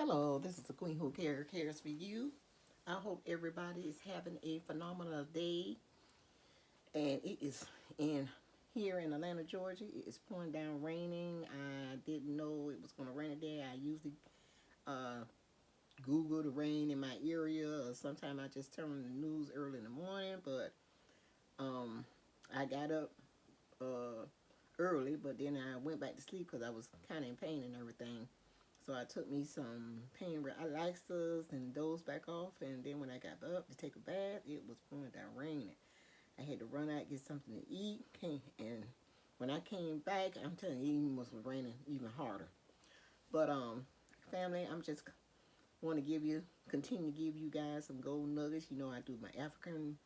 Hello, this is the Queen Who cares for you. I hope everybody is having a phenomenal day. And it is in here in Atlanta, Georgia. It is pouring down raining. I didn't know it was going to rain today. I usually uh, Google the rain in my area, or sometimes I just turn on the news early in the morning. But um, I got up uh, early, but then I went back to sleep because I was kind of in pain and everything. So I took me some pain relaxers and dozed back off. And then when I got up to take a bath, it was pouring down raining. I had to run out get something to eat. And when I came back, I'm telling you, it was raining even harder. But family, I'm just want to continue to give you guys some gold nuggets. You know, I do my African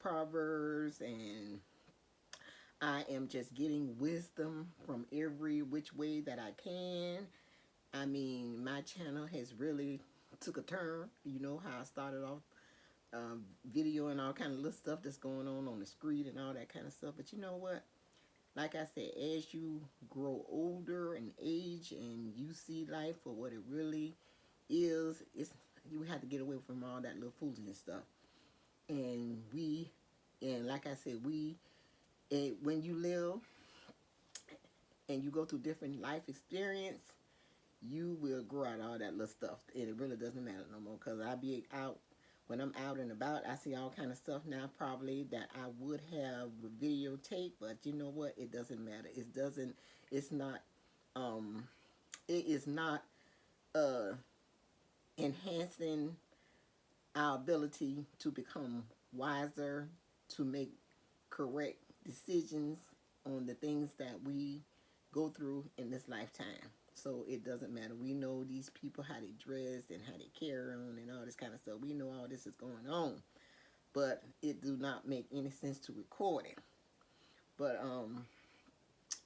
proverbs, and I am just getting wisdom from every which way that I can. I mean, my channel has really took a turn. You know how I started off video and all kind of little stuff that's going on the street and all that kind of stuff. But you know what? Like I said, as you grow older and age and you see life for what it really is, it's you have to get away from all that little foolishness stuff. And like I said, when you live and you go through different life experience, you will grow out all that little stuff, and it really doesn't matter no more. Cause I be out when I'm out and about, I see all kind of stuff now probably that I would have videotaped, but you know what? It doesn't matter. It doesn't. It's not. Um, it is not uh, enhancing our ability to become wiser, to make correct decisions on the things that we go through in this lifetime. So it doesn't matter. We know these people, how they dress and how they carry on and all this kind of stuff. We know all this is going on. But it do not make any sense to record it. But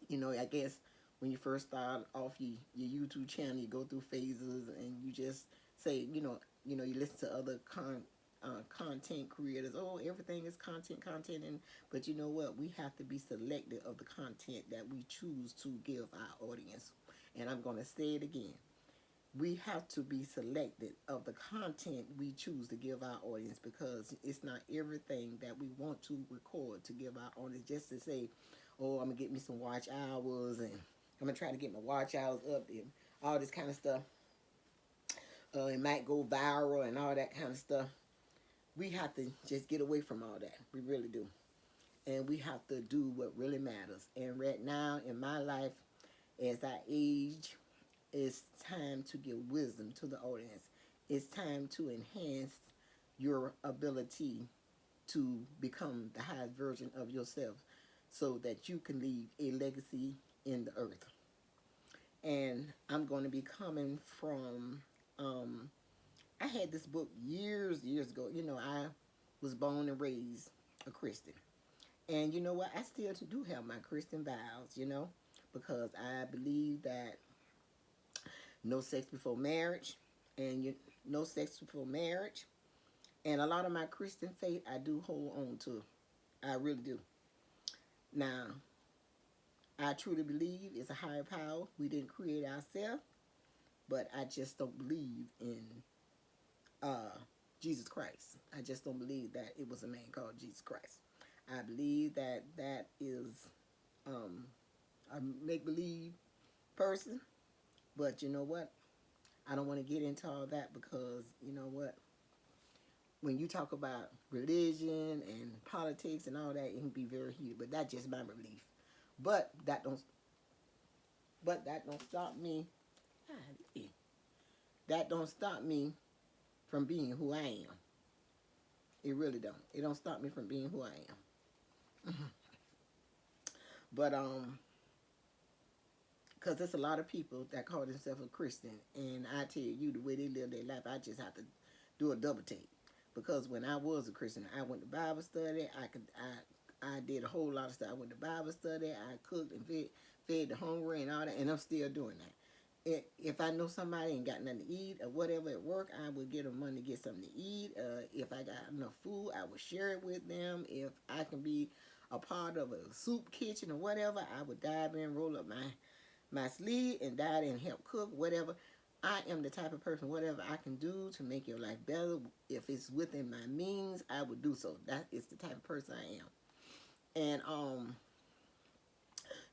you know, I guess when you first start off your YouTube channel, you go through phases and you just say, you listen to other content creators. Oh, everything is content, and but you know what? We have to be selective of the content that we choose to give our audience. And I'm going to say it again. We have to be selective of the content we choose to give our audience, because it's not everything that we want to record to give our audience just to say, oh, I'm going to get me some watch hours and I'm going to try to get my watch hours up and all this kind of stuff. It might go viral and all that kind of stuff. We have to just get away from all that. We really do. And we have to do what really matters. And right now in my life, as I age, it's time to give wisdom to the audience. It's time to enhance your ability to become the highest version of yourself so that you can leave a legacy in the earth. And I'm going to be coming from, I had this book years ago. You know, I was born and raised a Christian. And you know what? I still do have my Christian vows, because I believe that no sex before marriage, and no sex before marriage. And a lot of my Christian faith I do hold on to. I really do. Now, I truly believe it's a higher power. We didn't create ourselves, but I just don't believe in uh, Jesus Christ. I just don't believe that it was a man called Jesus Christ. I believe that that is a make-believe person. But you know what? I don't want to get into all that, because you know what? When you talk about religion and politics and all that, it can be very heated. But that's just my belief. But that don't. But that don't stop me. That don't stop me from being who I am. It really don't. It don't stop me from being who I am. But because there's a lot of people that call themselves a Christian, and I tell you, the way they live their life, I just have to do a double take. Because when I was a Christian, I went to Bible study. I did a whole lot of stuff. I went to Bible study. I cooked and fed the hungry and all that, and I'm still doing that. If I know somebody ain't got nothing to eat or whatever at work, I would get them money to get something to eat. If I got enough food, I would share it with them. If I can be a part of a soup kitchen or whatever, I would dive in, roll up my sleeve and dive in and help cook, whatever. I am the type of person, whatever I can do to make your life better, if it's within my means, I would do so. That is the type of person I am. And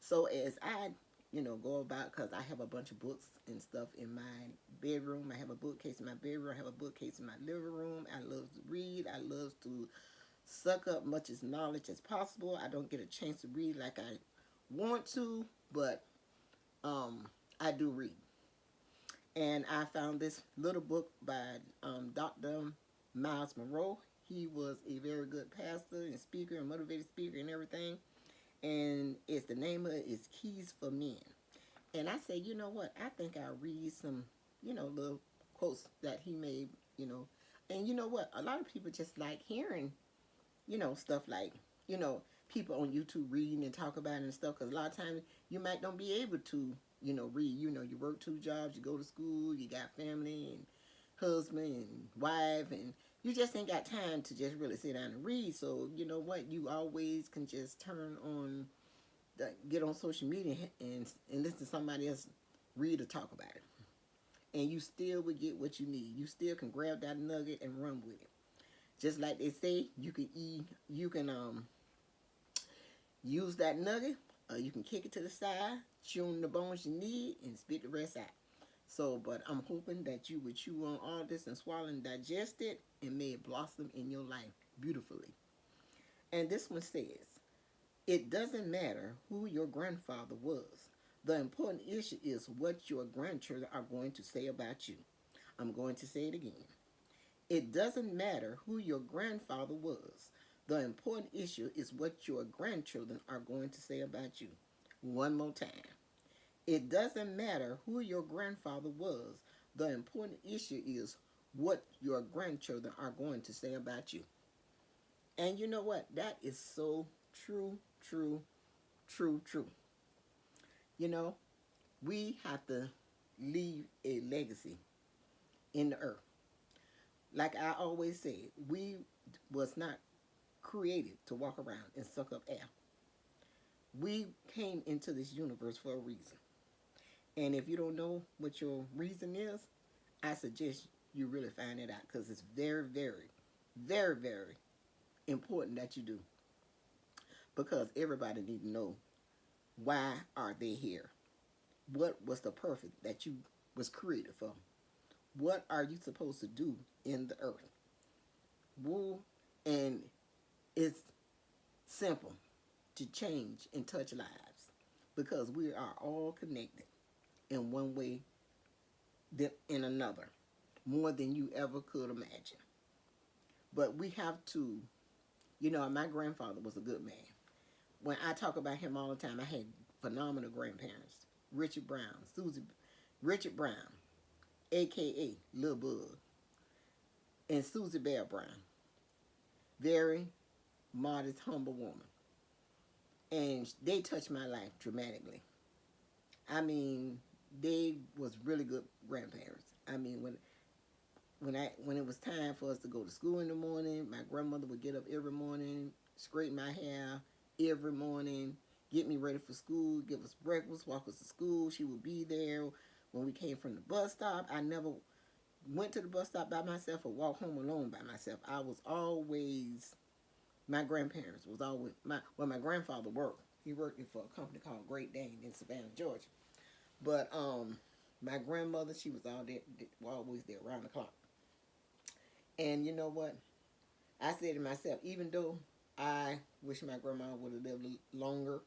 so as I, go about, because I have a bunch of books and stuff in my bedroom. I have a bookcase in my bedroom. I have a bookcase in my living room. I love to read. I love to suck up much as knowledge as possible. I don't get a chance to read like I want to, but I do read. And I found this little book by Dr. Miles Monroe. He was a very good pastor and speaker and motivated speaker and everything. And it's the name of it is Keys for Men. And I said, you know what? I think I'll read some, little quotes that he made, And you know what? A lot of people just like hearing, stuff like, people on YouTube reading and talk about it and stuff. Because a lot of times you might not be able to, read. You work 2 jobs, you go to school, you got family and husband and wife, and you just ain't got time to just really sit down and read. So you know what? You always can just turn on, get on social media and listen to somebody else read or talk about it, and you still would get what you need. You still can grab that nugget and run with it. Just like they say, you can use that nugget, or you can kick it to the side, chew on the bones you need, and spit the rest out. So, but I'm hoping that you would chew on all this and swallow and digest it, and may it blossom in your life beautifully. And this one says, it doesn't matter who your grandfather was. The important issue is what your grandchildren are going to say about you. I'm going to say it again. It doesn't matter who your grandfather was. The important issue is what your grandchildren are going to say about you. One more time. It doesn't matter who your grandfather was. The important issue is what your grandchildren are going to say about you. And you know what? That is so true, true, true, true. You know, we have to leave a legacy in the earth. Like I always say, we was not created to walk around and suck up air. We came into this universe for a reason. And if you don't know what your reason is, I suggest you really find it out, because it's very, very, very, very important that you do. Because everybody needs to know, why are they here? What was the purpose that you was created for? What are you supposed to do in the earth? Woo. And it's simple to change and touch lives, because we are all connected in one way than in another, more than you ever could imagine. But we have to, my grandfather was a good man. When I talk about him all the time, I had phenomenal grandparents. Richard Brown, a.k.a. Lil Bug, and Susie Bell Brown. Very modest, humble woman. And they touched my life dramatically. I mean, they was really good grandparents. I mean, when it was time for us to go to school in the morning, my grandmother would get up every morning, straighten my hair every morning, get me ready for school, give us breakfast, walk us to school. She would be there when we came from the bus stop. I never went to the bus stop by myself or walked home alone by myself. I was always, my grandparents was always, my grandfather worked. He worked for a company called Great Dane in Savannah, Georgia. But my grandmother, she was always there around the clock. And you know what? I said to myself, even though I wish my grandma would have lived longer,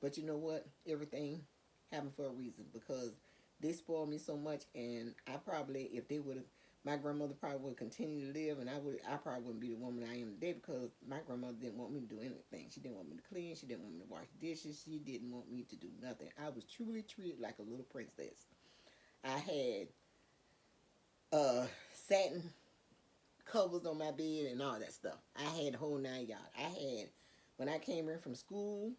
but you know what? Everything happened for a reason, because they spoiled me so much, and I probably, if they would have, my grandmother probably would continue to live, and I probably wouldn't be the woman I am today, because my grandmother didn't want me to do anything. She didn't want me to clean. She didn't want me to wash dishes. She didn't want me to do nothing. I was truly treated like a little princess. I had satin covers on my bed and all that stuff. I had the whole 9 yards. When I came in from school,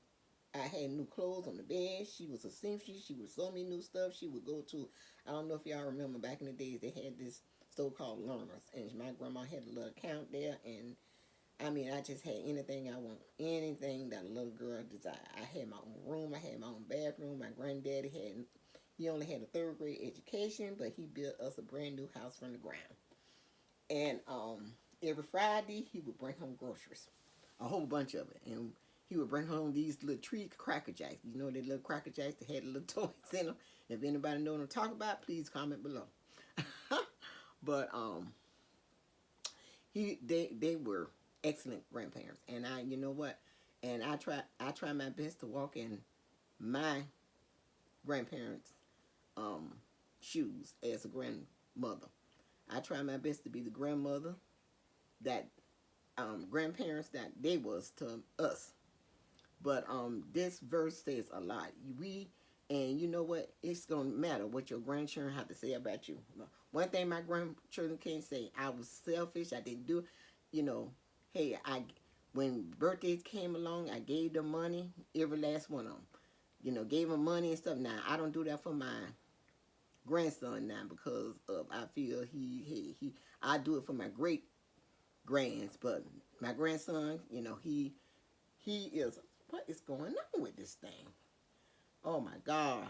I had new clothes on the bed. She was a seamstress. She would sew me new stuff. She would go to, I don't know if y'all remember back in the days, they had this store called Learners, and my grandma had a little account there, and I mean, I just had anything I want, anything that a little girl desired. I had my own room. I had my own bathroom. My granddaddy had He only had a third grade education, but he built us a brand new house from the ground. And every Friday he would bring home groceries, a whole bunch of it, and he would bring home these little tree Cracker Jacks. You know, the little Cracker Jacks that had little toys in them. If anybody know what I'm talking about, please comment below. But they were excellent grandparents, and you know what, and I try my best to walk in my grandparents' shoes as a grandmother. I try my best to be the grandmother that grandparents that they was to us. But this verse says a lot. And you know what? It's gonna matter what your grandchildren have to say about you. One thing my grandchildren can't say, I was selfish. I didn't do, you know. Hey, when birthdays came along, I gave them money. Every last one of them, you know, gave them money and stuff. Now I don't do that for my grandson now because I feel I do it for my great grands, but my grandson, you know, he is, what is going on with this thing? Oh my God.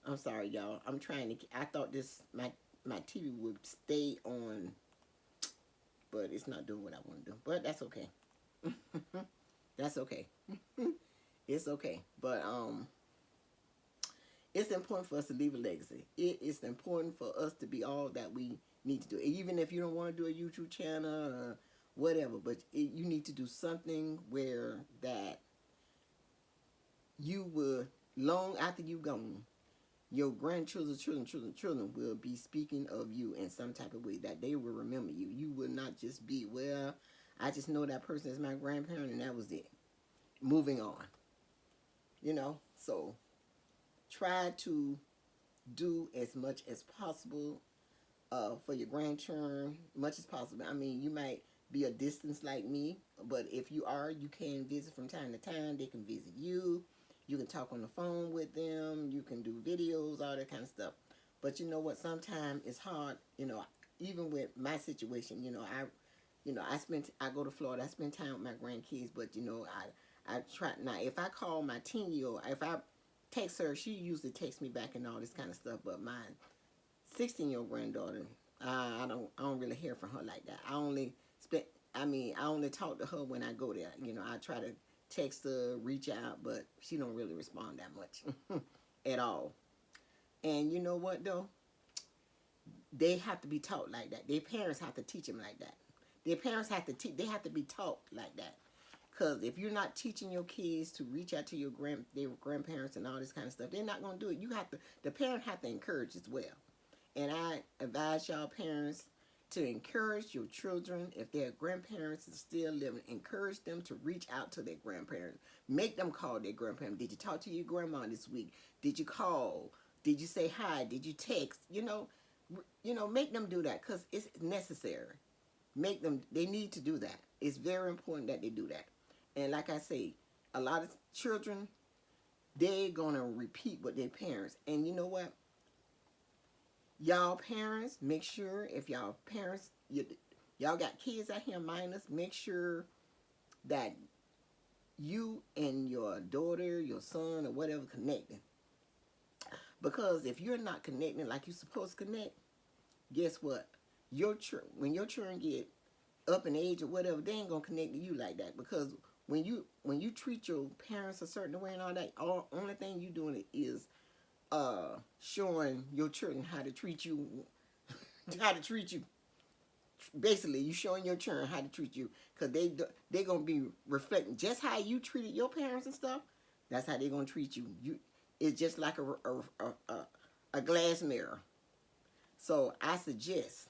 I'm sorry, y'all. I'm trying to, I thought my TV would stay on, but it's not doing what I want to do. But that's okay. That's okay. It's okay. But it's important for us to leave a legacy. It is important for us to be all that we need to do. Even if you don't want to do a YouTube channel or whatever, but you need to do something where that you will, long after you've gone, your grandchildren, children will be speaking of you in some type of way, that they will remember you. You will not just be, well, I just know that person is my grandparent and that was it. Moving on. You know, so try to do as much as possible for your grandchildren, much as possible. I mean, you might be a distance like me, but if you are, you can visit from time to time. They can visit you. You can talk on the phone with them. You can do videos, all that kind of stuff. But you know what? Sometimes it's hard. You know, even with my situation, you know, I go to Florida. I spend time with my grandkids. But you know, I try now. If I call my 10-year-old, if I text her, she usually texts me back and all this kind of stuff. But my 16-year-old granddaughter, I don't really hear from her like that. I only talk to her when I go there. You know, I try to text her, reach out, but she don't really respond that much at all. And you know what though? They have to be taught like that. Their parents have to teach them like that. Their parents have to they have to be taught like that. Because if you're not teaching your kids to reach out to their grandparents and all this kind of stuff, they're not going to do it. The parent have to encourage as well. And I advise y'all parents to encourage your children, if their grandparents are still living, encourage them to reach out to their grandparents. Make them call their grandparents. Did you talk to your grandma this week? Did you call? Did you say hi? Did you text? You know, make them do that because it's necessary. They need to do that. It's very important that they do that. And like I say, a lot of children, they're going to repeat what their parents. And you know what? Y'all parents, make sure if y'all parents, y'all got kids out here minors, make sure that you and your daughter, your son, or whatever connecting. Because if you're not connecting like you're supposed to connect, guess what? When your children get up in age or whatever, they ain't gonna connect to you like that. Because when you treat your parents a certain way and all that, only thing you doing is showing your children how to treat you, Basically, you showing your children how to treat you, because they gonna be reflecting just how you treated your parents and stuff. That's how they gonna treat you. It's just like a glass mirror. So I suggest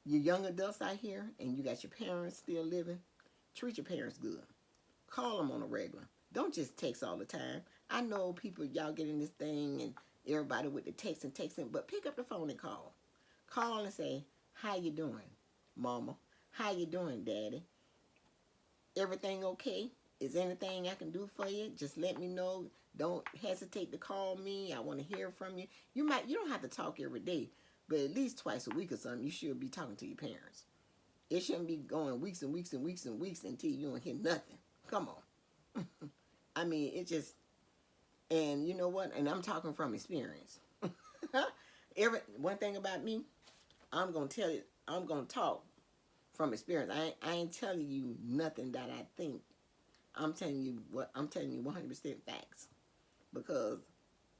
you young adults out here, and you got your parents still living, treat your parents good. Call them on a regular. Don't just text all the time. I know people, y'all get in this thing and everybody with the texting, but pick up the phone and call. Call and say, how you doing, mama? How you doing, daddy? Everything okay? Is anything I can do for you? Just let me know. Don't hesitate to call me. I want to hear from you. You don't have to talk every day, but at least twice a week or something, you should be talking to your parents. It shouldn't be going weeks and weeks and weeks and weeks until you don't hear nothing. Come on. I mean, it just, And you know what? And I'm talking from experience. One thing about me, I'm gonna tell you. I'm gonna talk from experience. I ain't telling you nothing that I think. I'm telling you 100% facts, because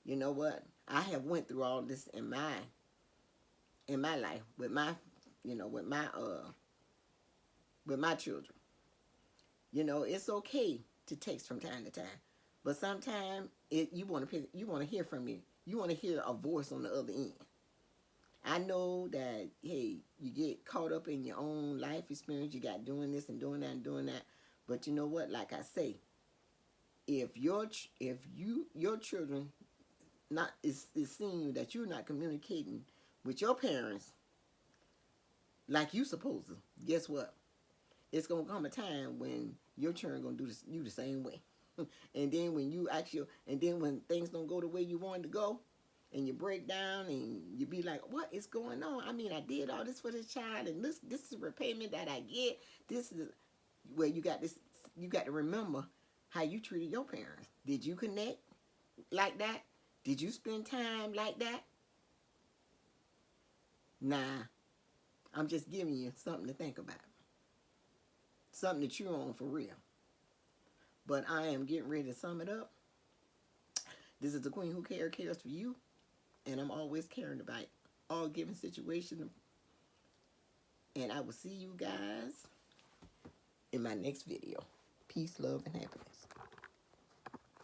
you know what? I have went through all this in my life with my, with my children. You know, it's okay to text from time to time, but sometimes you want to hear from me. You want to hear a voice on the other end. I know that, hey, you get caught up in your own life experience. You got doing this and doing that and doing that. But you know what? Like I say, if your children not is seeing you that you're not communicating with your parents like you supposed to, guess what? It's gonna come a time when your children gonna do this, you the same way. And then when things don't go the way you wanted to go, and you break down and you be like, what is going on? I mean, I did all this for this child, and this is a repayment that I get. This is where you got to remember how you treated your parents. Did you connect like that? Did you spend time like that? Nah, I'm just giving you something to think about. Something to chew on for real. But I am getting ready to sum it up. This is the Queen Who cares for you. And I'm always caring about all given situations. And I will see you guys in my next video. Peace, love, and happiness.